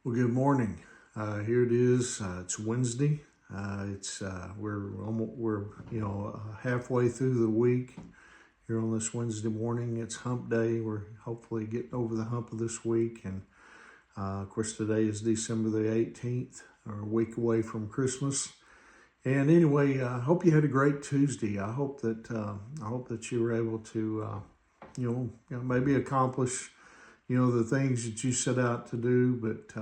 Well, good morning. Here it is. It's Wednesday. It's we're halfway through the week here on this Wednesday morning. It's Hump Day. We're hopefully getting over the hump of this week, and of course today is December the 18th, or a week away from Christmas. And anyway, I hope you had a great Tuesday. I hope that you were able to maybe accomplish the things that you set out to do, but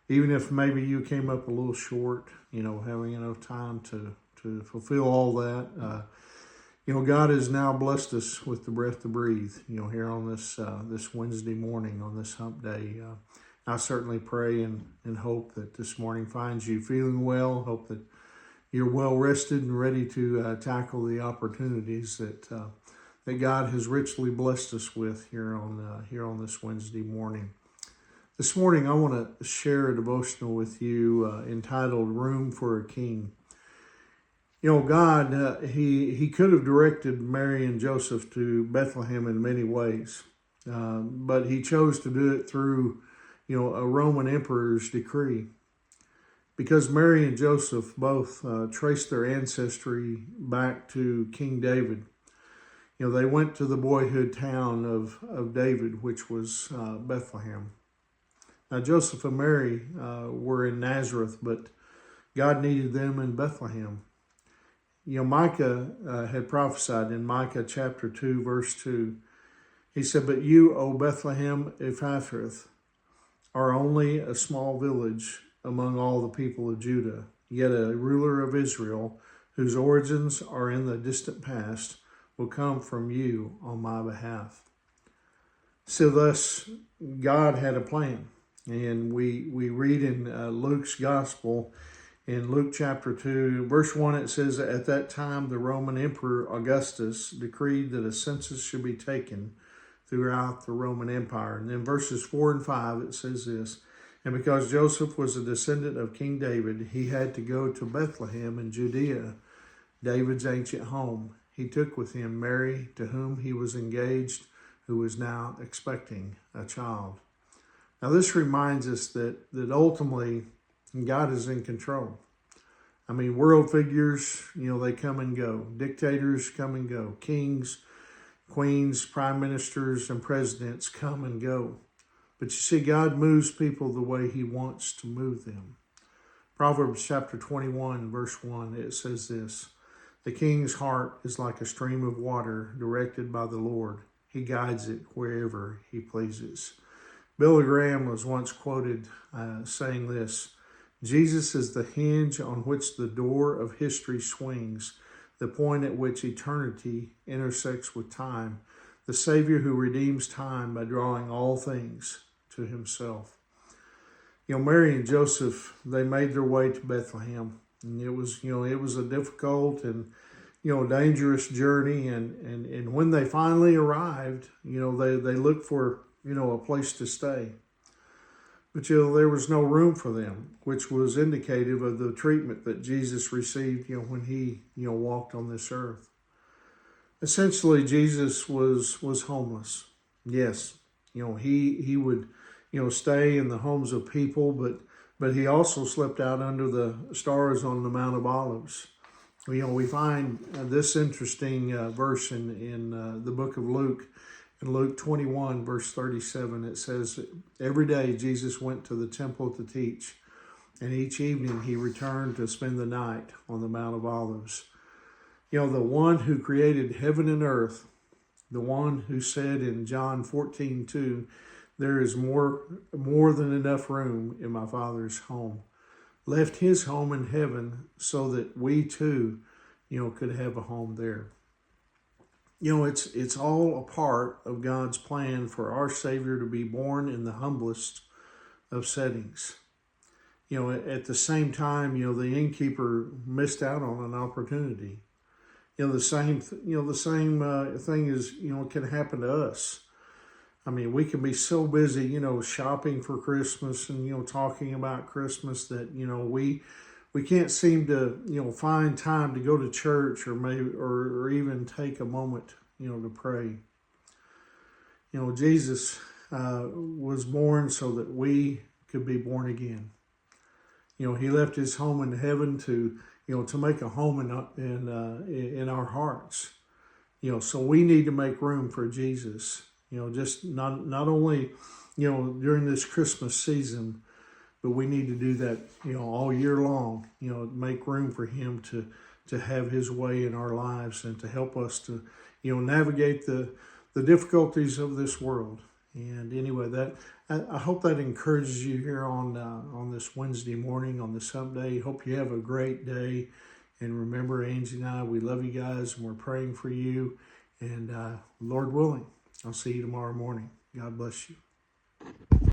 even if maybe you came up a little short, having enough time to fulfill all that, God has now blessed us with the breath to breathe, here on this Wednesday morning, on this hump day. I certainly pray and hope that this morning finds you feeling well. Hope that you're well rested and ready to tackle the opportunities that God has richly blessed us with here on this Wednesday morning. This morning, I want to share a devotional with you entitled "Room for a King." God, He could have directed Mary and Joseph to Bethlehem in many ways, but He chose to do it through, a Roman emperor's decree. Because Mary and Joseph both traced their ancestry back to King David. They went to the boyhood town of David, which was Bethlehem. Now, Joseph and Mary were in Nazareth, but God needed them in Bethlehem. Micah had prophesied in Micah chapter 2, verse 2. He said, "But you, O Bethlehem Ephrathah, are only a small village among all the people of Judah, yet a ruler of Israel, whose origins are in the distant past, will come from you on my behalf." So thus, God had a plan. And we read in Luke's gospel, in Luke chapter 2, verse 1, it says, "At that time, the Roman Emperor Augustus decreed that a census should be taken throughout the Roman Empire." And then verses 4 and 5, it says this, "And because Joseph was a descendant of King David, he had to go to Bethlehem in Judea, David's ancient home. He took with him Mary, to whom he was engaged, who was now expecting a child." Now, this reminds us that ultimately God is in control. I mean, world figures, they come and go. Dictators come and go. Kings, queens, prime ministers, and presidents come and go. But you see, God moves people the way He wants to move them. Proverbs chapter 21, verse 1, it says this, "The king's heart is like a stream of water directed by the Lord. He guides it wherever He pleases." Billy Graham was once quoted saying this, "Jesus is the hinge on which the door of history swings, the point at which eternity intersects with time, the Savior who redeems time by drawing all things to Himself." Mary and Joseph, they made their way to Bethlehem. And it was a difficult and, dangerous journey. And when they finally arrived, they looked for, a place to stay. But, there was no room for them, which was indicative of the treatment that Jesus received, when He, walked on this earth. Essentially, Jesus was homeless. Yes, he would, stay in the homes of people, but He also slept out under the stars on the Mount of Olives. We find this interesting verse in the book of Luke. In Luke 21, verse 37, it says, "Every day Jesus went to the temple to teach, and each evening He returned to spend the night on the Mount of Olives." The one who created heaven and earth, the one who said in John 14:2, "There is more than enough room in my Father's home," left His home in heaven so that we too, could have a home there. It's all a part of God's plan for our Savior to be born in the humblest of settings. At the same time, the innkeeper missed out on an opportunity. The same thing is, can happen to us. I mean, we can be so busy, shopping for Christmas and, talking about Christmas that, we can't seem to, find time to go to church or even take a moment, to pray. Jesus was born so that we could be born again. He left his home in heaven to make a home in our hearts. So we need to make room for Jesus. Just not only during this Christmas season, but we need to do that all year long. Make room for Him to have His way in our lives and to help us to navigate the difficulties of this world. And anyway, that I hope that encourages you here on this Wednesday morning, on this hump day. Hope you have a great day. And remember, Angie and I, we love you guys, and we're praying for you. And Lord willing, I'll see you tomorrow morning. God bless you.